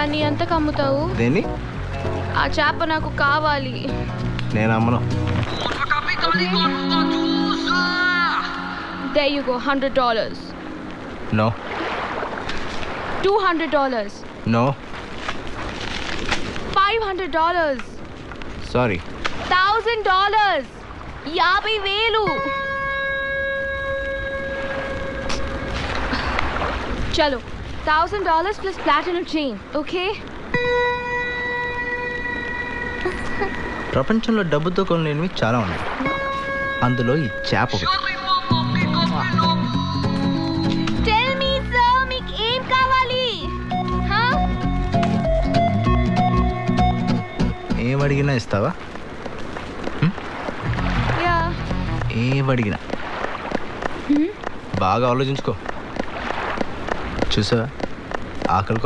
దాన్ని ఎంతకు అమ్ముతావు? దేన్ని? ఆ చేప నాకు కావాలి. నేను అమ్మను. There you go, $100. No. $200. No. $500. Sorry. $1,000. 50,000. చలో, $1,000 plus platinum chain, okay? ప్రపంచంలో డబ్బుతో కొనలేనివి చాలా ఉన్నాయి. అందులో ఈ చేప ఒకటి. Tell me, sir, మీకు ఏం కావాలి? ఏం అడిగినా ఇస్తావా? Yeah. ఏం అడిగినా బాగా ఆలోచించుకో. చూసావా, ఆకలి కోసం